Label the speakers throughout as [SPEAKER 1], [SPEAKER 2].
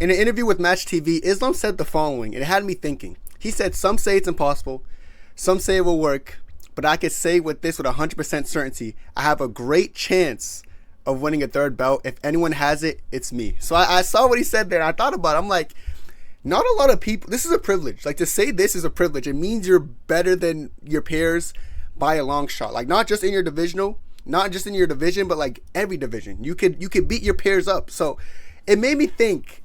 [SPEAKER 1] In an interview with Match TV, Islam said the following, and it had me thinking. He said, some say it's impossible, some say it will work, but I can say with this with 100% certainty, I have a great chance of winning a third belt. If anyone has it, it's me. So I saw what he said there, and I thought about it. I'm like, not a lot of people, this is a privilege. Like, to say this is a privilege. It means you're better than your peers by a long shot. Like, not just in your divisional, not just in your division, but like every division. You could beat your peers up. So it made me think,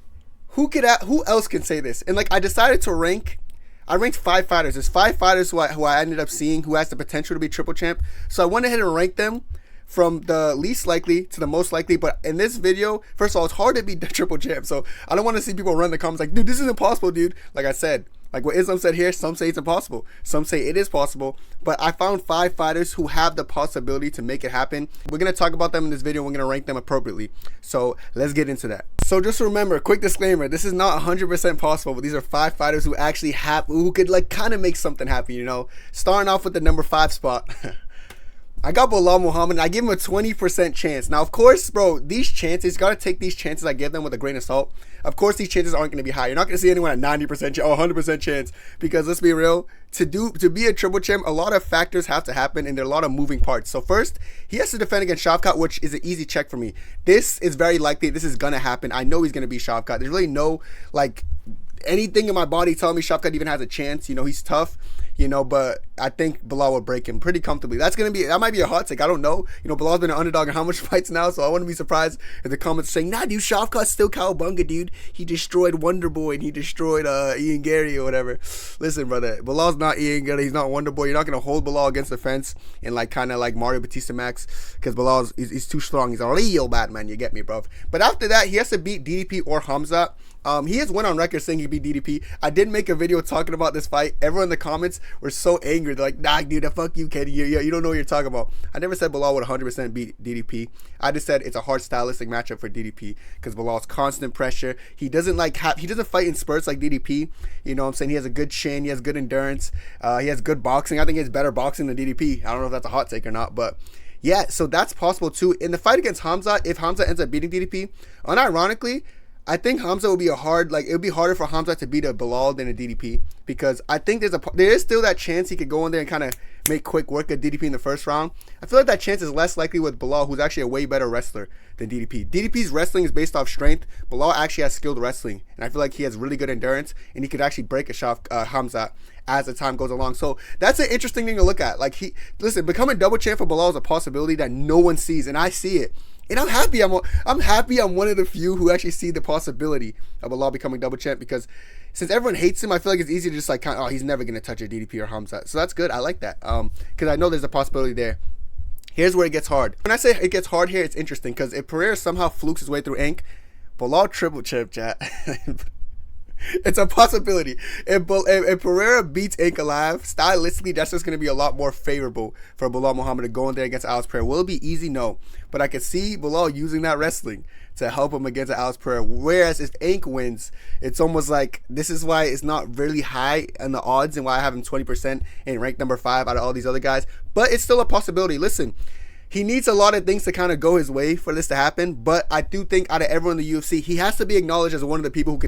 [SPEAKER 1] who else can say this? And like, I decided to I ranked 5 fighters. There's 5 fighters who I ended up seeing who has the potential to be triple champ. So I went ahead and ranked them from the least likely to the most likely. But in this video, first of all, it's hard to beat the triple champ. So I don't want to see people run the comments like, dude, this is impossible, dude. Like I said, like what Islam said here, some say it's impossible. Some say it is possible. But I found 5 fighters who have the possibility to make it happen. We're going to talk about them in this video. We're going to rank them appropriately. So let's get into that. So just remember, quick disclaimer, this is not 100% possible, but these are 5 fighters who actually who could like kind of make something happen, you know. Starting off with the number 5 spot. I got Belal Muhammad, and I give him a 20% chance. Now, of course, bro, these chances, you got to take these chances I give them with a grain of salt. Of course, these chances aren't going to be high. You're not going to see anyone at 90% chance or 100% chance, because let's be real, to be a triple champ, a lot of factors have to happen, and there are a lot of moving parts. So first, he has to defend against Shavkat, which is an easy check for me. This is very likely. This is going to happen. I know he's going to beat Shavkat. There's really no, like, anything in my body telling me Shavkat even has a chance. You know, he's tough. You know, but I think Belal will break him pretty comfortably. That might be a hot take. I don't know. You know, Belal's been an underdog in how much fights now, so I wouldn't be surprised if the comments saying, nah, dude, Shavkat's still cowabunga, dude. He destroyed Wonder Boy and he destroyed Ian Gary or whatever. Listen, brother, Belal's not Ian Gary. He's not Wonder Boy. You're not going to hold Belal against the fence and like kind of like Mario Batista Max, because Belal's he's too strong. He's a real bad man. You get me, bro. But after that, he has to beat DDP or Khamzat. He has went on record saying he beat DDP. I did make a video talking about this fight. Everyone in the comments were so angry. They're like, nah, dude, the fuck you, Kenny. You don't know what you're talking about. I never said Belal would 100% beat DDP. I just said it's a hard stylistic matchup for DDP because Belal's constant pressure. He doesn't fight in spurts like DDP. You know what I'm saying? He has a good chin. He has good endurance. He has good boxing. I think he has better boxing than DDP. I don't know if that's a hot take or not, but yeah, so that's possible too. In the fight against Khamzat, if Khamzat ends up beating DDP, unironically, I think Khamzat would be it would be harder for Khamzat to beat a Belal than a DDP, because I think there is still that chance he could go in there and kind of make quick work of DDP in the first round. I feel like that chance is less likely with Belal, who's actually a way better wrestler than DDP. DDP's wrestling is based off strength. Belal actually has skilled wrestling, and I feel like he has really good endurance, and he could actually break a Khamzat as the time goes along. So that's an interesting thing to look at. Like, becoming double champ for Belal is a possibility that no one sees, and I see it. And I'm happy. I'm happy I'm one of the few who actually see the possibility of Belal becoming double champ, because since everyone hates him, I feel like it's easy to just like he's never gonna touch a DDP or Khamzat. So that's good. I like that. Because I know there's a possibility there. Here's where it gets hard. When I say it gets hard here, it's interesting because if Pereira somehow flukes his way through ink, Belal triple champ, chat. It's a possibility. If Pereira beats Ink alive, stylistically, that's just going to be a lot more favorable for Belal Muhammad to go in there against Alex Pereira. Will it be easy? No. But I could see Belal using that wrestling to help him against Alex Pereira. Whereas if Ink wins, it's almost like, this is why it's not really high in the odds and why I have him 20% and ranked number 5 out of all these other guys. But it's still a possibility. Listen, he needs a lot of things to kind of go his way for this to happen, but I do think out of everyone in the UFC, he has to be acknowledged as one of the people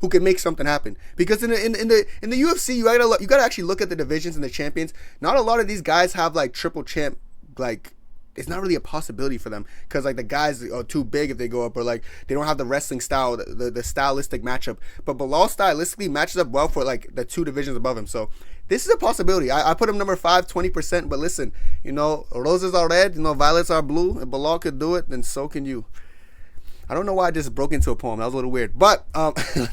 [SPEAKER 1] who could make something happen. Because in the UFC, you gotta actually look at the divisions and the champions. Not a lot of these guys have like triple champ, like, it's not really a possibility for them because like the guys are too big if they go up, or like they don't have the wrestling style, the stylistic matchup. But Belal stylistically matches up well for like the 2 divisions above him. So this is a possibility. I put him number 5, 20%. But listen, you know, roses are red, you know, violets are blue. If Belal could do it, then so can you. I don't know why I just broke into a poem. That was a little weird. But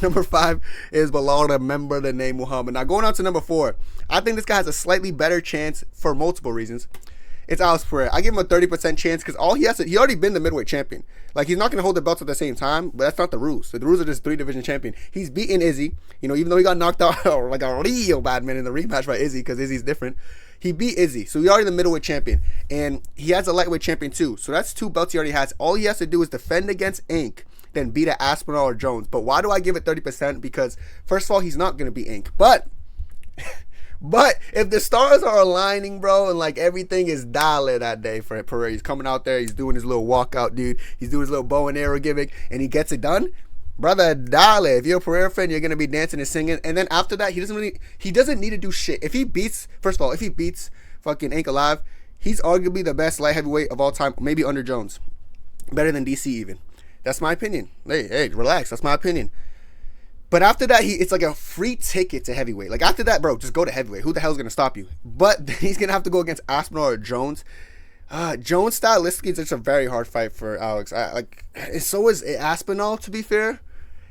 [SPEAKER 1] number 5 is Belal, remember the name Muhammad. Now going on to number 4, I think this guy has a slightly better chance for multiple reasons. It's Alex Pereira. I give him a 30% chance because he already been the middleweight champion. Like, he's not going to hold the belts at the same time, but that's not the rules. So the rules are just 3-division champion. He's beaten Izzy, you know, even though he got knocked out like a real bad man in the rematch by Izzy, because Izzy's different. He beat Izzy, so he's already the middleweight champion. And he has a lightweight champion too. So that's 2 belts he already has. All he has to do is defend against Ink, then beat an Aspinall or Jones. But why do I give it 30%? Because, first of all, he's not going to beat Ink. But if the stars are aligning, bro, and like everything is dialed that day for Pereira, he's coming out there, he's doing his little walkout, dude. He's doing his little bow and arrow gimmick, and he gets it done. Brother, dale. If you're a Pereira fan, you're gonna be dancing and singing. And then after that, he doesn't need to do shit. If he beats, first of all, if he beats fucking Ankalaev, he's arguably the best light heavyweight of all time, maybe under Jones, better than DC even. That's my opinion. Hey, relax. That's my opinion. But after that, it's like a free ticket to heavyweight. Like after that, bro, just go to heavyweight. Who the hell's gonna stop you? But he's gonna have to go against Aspinall or Jones. Jones stylistically, it's just a very hard fight for Alex. So is Aspinall. To be fair,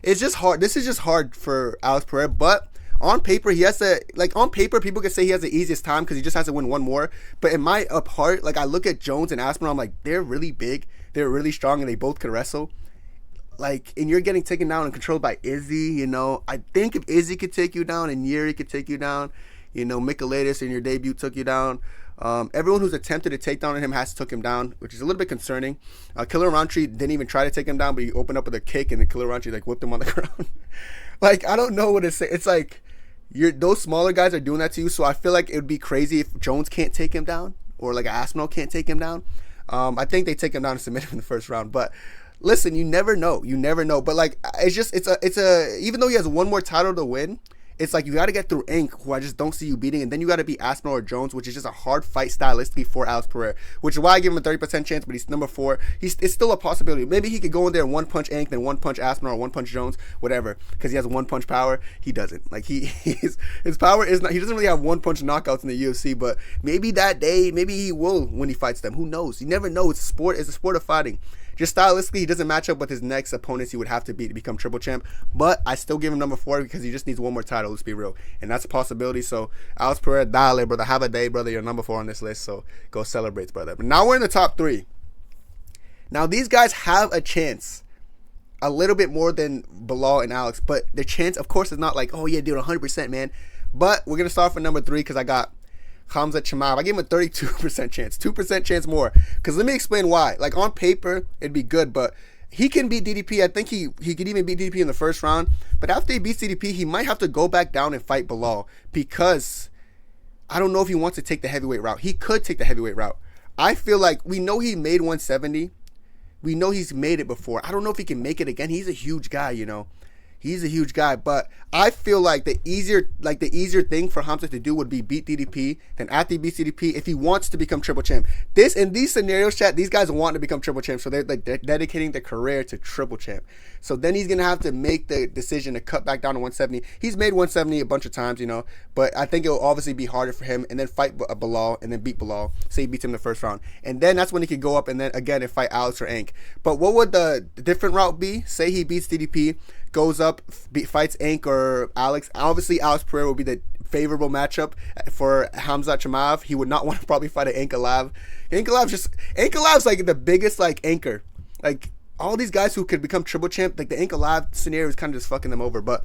[SPEAKER 1] it's just hard. This is just hard for Alex Pereira. But on paper, he has to on paper, people can say he has the easiest time because he just has to win one more. But in my heart, I look at Jones and Aspinall, I'm like, they're really big, they're really strong, and they both could wrestle. And you're getting taken down and controlled by Izzy, I think if Izzy could take you down and Yuri could take you down, Michailidis in your debut took you down. Everyone who's attempted to take down him has took him down, which is a little bit concerning. Killer Rountree didn't even try to take him down, but he opened up with a kick and the Killer Rountree whipped him on the ground. I don't know what to say. It's those smaller guys are doing that to you, so I feel like it would be crazy if Jones can't take him down or Aspinall can't take him down. I think they take him down and submit him in the first round, but listen, you never know. But it's even though he has one more title to win, it's you got to get through Inc., who I just don't see you beating, and then you got to beat Aspinall or Jones, which is just a hard fight stylistically for Alex Pereira, which is why I give him a 30% chance, but he's number 4. It's still a possibility. Maybe he could go in there and one-punch Inc., then one-punch Aspinall or one-punch Jones, whatever, because he has one-punch power. He doesn't. His power is not, he doesn't really have one-punch knockouts in the UFC, but maybe that day, maybe he will when he fights them. Who knows? You never know. It's a sport of fighting. Just stylistically, he doesn't match up with his next opponents he would have to beat to become triple champ. But I still give him number 4 because he just needs one more title, let's be real. And that's a possibility. So, Alex Pereira, dale, brother. Have a day, brother. You're number 4 on this list. So, go celebrate, brother. But now we're in the top 3. Now, these guys have a chance. A little bit more than Belal and Alex. But the chance, of course, is not oh, yeah, dude, 100%, man. But we're going to start from number 3 because I got Khamzat Chimaev. I gave him a 32% chance. 2% chance more. Because let me explain why. On paper, it'd be good, but he can beat DDP. I think he could even beat DDP in the first round. But after he beats DDP, he might have to go back down and fight Belal. Because I don't know if he wants to take the heavyweight route. He could take the heavyweight route. I feel we know he made 170. We know he's made it before. I don't know if he can make it again. He's a huge guy, He's a huge guy, but I feel the easier thing for Khamzat to do would be beat DDP. Then after he beats DDP, if he wants to become triple champ, in these scenarios, chat, these guys want to become triple champ, so they're dedicating their career to triple champ. So then he's gonna have to make the decision to cut back down to 170. He's made 170 a bunch of times, but I think it will obviously be harder for him. And then fight Belal, and then beat Belal. Say he beats him in the first round, and then that's when he could go up and then again and fight Alex or Ank. But what would the different route be? Say he beats DDP. Goes up, fights Ank or Alex. Obviously, Alex Pereira will be the favorable matchup for Khamzat Chimaev. He would not want to probably fight an Ankalaev. Ankalaev's the biggest anchor. All these guys who could become triple champ, the Ankalaev scenario is kind of just fucking them over. But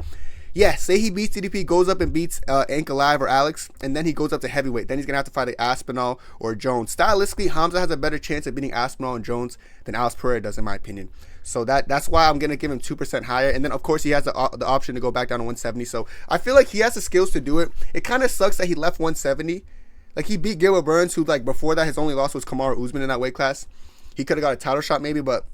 [SPEAKER 1] yeah, say he beats DDP, goes up and beats Ankalaev or Alex, and then he goes up to heavyweight. Then he's gonna have to fight Aspinall or Jones. Stylistically, Khamzat has a better chance of beating Aspinall and Jones than Alex Pereira does, in my opinion. So that's why I'm gonna give him 2% higher. And then of course he has the option to go back down to 170. So I feel he has the skills to do it. It kind of sucks that he left 170. He beat Gilbert Burns, who before that his only loss was Kamaru Usman in that weight class. He could have got a title shot maybe, but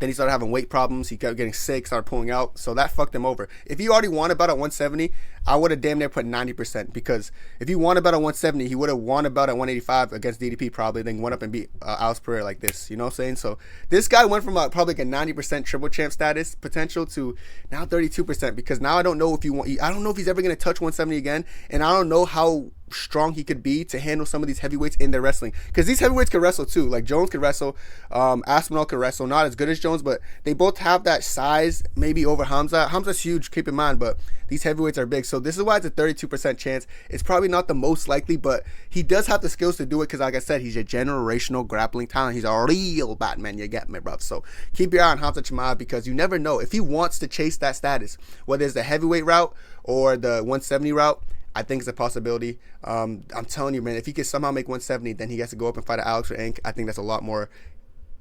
[SPEAKER 1] then he started having weight problems. He kept getting sick, started pulling out. So that fucked him over. If he already won about at 170, I would have damn near put 90%. Because if he won about at 170, he would have won about at 185 against DDP probably. Then went up and beat Alex Pereira like this. You know what I'm saying? So this guy went from probably a 90% triple champ status potential to now 32%. Because now I don't know if I don't know if he's ever going to touch 170 again. And I don't know how strong he could be to handle some of these heavyweights in their wrestling, because these heavyweights could wrestle too. Jones could wrestle, Aspinall could wrestle, not as good as Jones, but they both have that size, maybe over Khamzat's huge, keep in mind, but these heavyweights are big. So this is why it's a 32% chance. It's probably not the most likely, but he does have the skills to do it, because like I said, he's a generational grappling talent. He's a real Batman, you get me, bro? So keep your eye on Khamzat Chimaev, because you never know if he wants to chase that status, whether it's the heavyweight route or the 170 route. I think it's a possibility. I'm telling you, man, if he could somehow make 170, then he has to go up and fight Alex or Ank. I think that's a lot more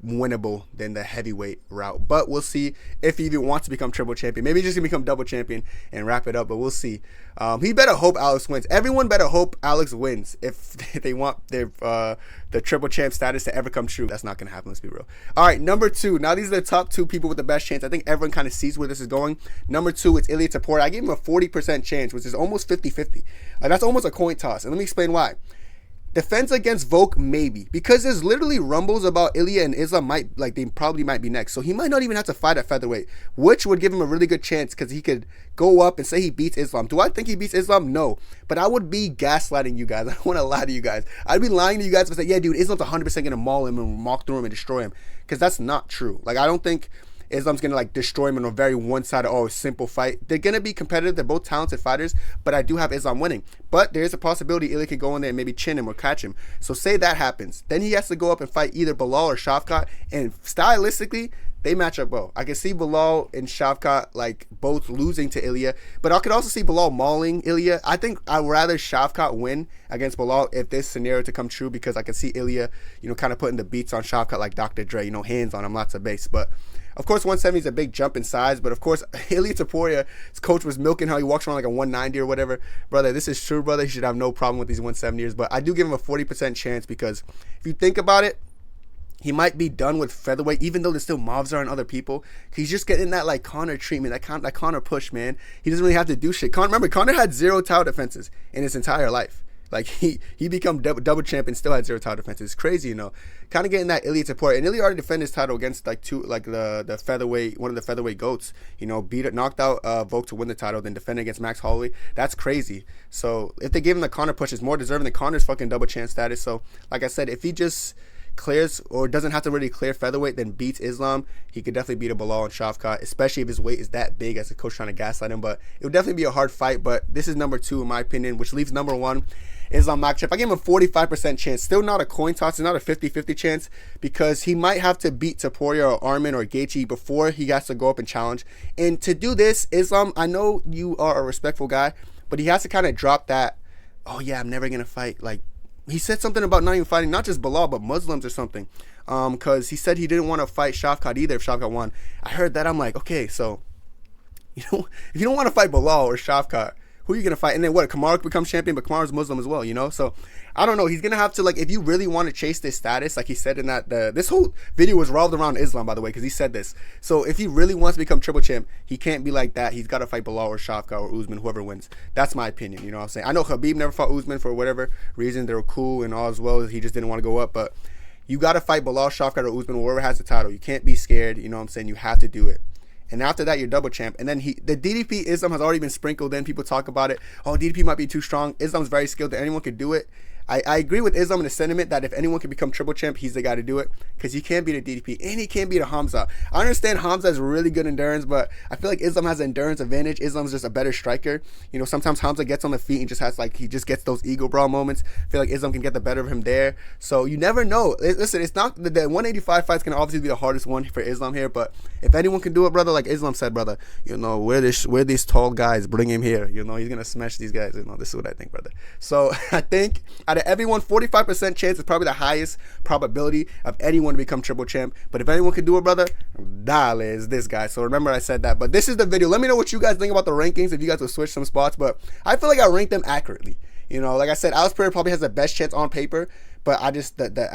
[SPEAKER 1] winnable than the heavyweight route. But we'll see if he even wants to become triple champion. Maybe he's just going to become double champion and wrap it up, but we'll see. He better hope Alex wins. Everyone better hope Alex wins if they want their the triple champ status to ever come true. That's not going to happen, let's be real. All right, number 2. Now these are the top 2 people with the best chance. I think everyone kind of sees where this is going. Number 2, it's Ilia Topuria. I gave him a 40% chance, which is almost 50-50. That's almost a coin toss, and let me explain why. Defense against Volk, maybe. Because there's literally rumbles about Ilia and Islam they probably might be next. So he might not even have to fight at featherweight, which would give him a really good chance because he could go up and say he beats Islam. Do I think he beats Islam? No. But I would be gaslighting you guys. I don't want to lie to you guys. I'd be lying to you guys and say, yeah, dude, Islam's 100% going to maul him and walk through him and destroy him. Because that's not true. Like, I don't think Islam's going to destroy him in a very one-sided, simple fight. They're going to be competitive. They're both talented fighters, but I do have Islam winning. But there is a possibility Ilia could go in there and maybe chin him or catch him. So say that happens. Then he has to go up and fight either Belal or Shavkat, and stylistically, they match up well. I can see Belal and Shavkat both losing to Ilia, but I could also see Belal mauling Ilia. I think I'd rather Shavkat win against Belal if this scenario to come true, because I can see Ilia, kind of putting the beats on Shavkat like Dr. Dre, hands on him, lots of bass. But of course, 170 is a big jump in size, but of course, Ilia Topuria, his coach was milking how he walks around like a 190 or whatever. Brother, this is true, brother. He should have no problem with these 170ers, but I do give him a 40% chance because if you think about it, he might be done with featherweight, even though there's still Movzar and other people. He's just getting that Conor treatment, that Conor push, man. He doesn't really have to do shit. Remember, Conor had 0 title defenses in his entire life. He become double champ and still had 0 title defenses. It's crazy, Kind of getting that Ilia Topuria. And Ilia already defended his title against the featherweight, one of the featherweight goats. Knocked out Volk to win the title, then defended against Max Holloway. That's crazy. So if they give him the Conor push, it's more deserving than Conor's fucking double champ status. So like I said, if he just clears or doesn't have to really clear featherweight, then beats Islam, he could definitely beat a Belal and Shavkat, especially if his weight is that big as the coach trying to gaslight him. But it would definitely be a hard fight. But this is number 2 in my opinion, which leaves number 1. Islam Makhachev. I give him a 45% chance. Still not a coin toss. It's not a 50-50 chance because he might have to beat Topuria or Arman or Gaethje before he has to go up and challenge. And to do this, Islam, I know you are a respectful guy, but he has to kind of drop that, oh yeah, I'm never going to fight. He said something about not even fighting, not just Belal, but Muslims or something. Because he said he didn't want to fight Shavkat either if Shavkat won. I heard that. I'm like, okay, so, if you don't want to fight Belal or Shavkat, who are you going to fight? And then what? Kamaru becomes champion, but Kamaru's Muslim as well, So, I don't know. He's going to have to, if you really want to chase this status, like he said in that, this whole video was revolved around Islam, by the way, because he said this. So, if he really wants to become triple champ, he can't be like that. He's got to fight Belal or Shavkat or Usman, whoever wins. That's my opinion, you know what I'm saying? I know Khabib never fought Usman for whatever reason. They were cool and all as well. He just didn't want to go up, but you got to fight Belal, Shavkat, or Usman, whoever has the title. You can't be scared, you know what I'm saying? You have to do it. And after that, you're double champ. And then the DDP Islam has already been sprinkled in. People talk about it. Oh, DDP might be too strong. Islam's very skilled that anyone could do it. I agree with Islam in the sentiment that if anyone can become triple champ, he's the guy to do it because he can't beat a DDP and he can't beat a Khamzat. I understand Khamzat has really good endurance, but I feel like Islam has an endurance advantage. Islam's just a better striker. Sometimes Khamzat gets on the feet and just has he just gets those ego brawl moments. I feel like Islam can get the better of him there. So you never know. Listen, it's not the 185 fight's gonna obviously be the hardest one for Islam here, but if anyone can do it, brother, like Islam said, brother, we're these tall guys, bring him here. He's gonna smash these guys. This is what I think, brother. So I think out of everyone, 45% chance is probably the highest probability of anyone to become triple champ. But if anyone can do it, brother, dale is this guy. So remember I said that. But this is the video. Let me know what you guys think about the rankings, if you guys will switch some spots. But I feel like I ranked them accurately. Like I said, Alex Pereira probably has the best chance on paper. But I just the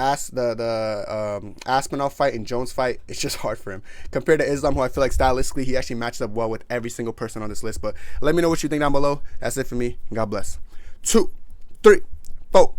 [SPEAKER 1] Aspinall fight and Jones fight, it's just hard for him compared to Islam, who I feel like stylistically he actually matches up well with every single person on this list. But let me know what you think down below. That's it for me. God bless. 2, 3, 4.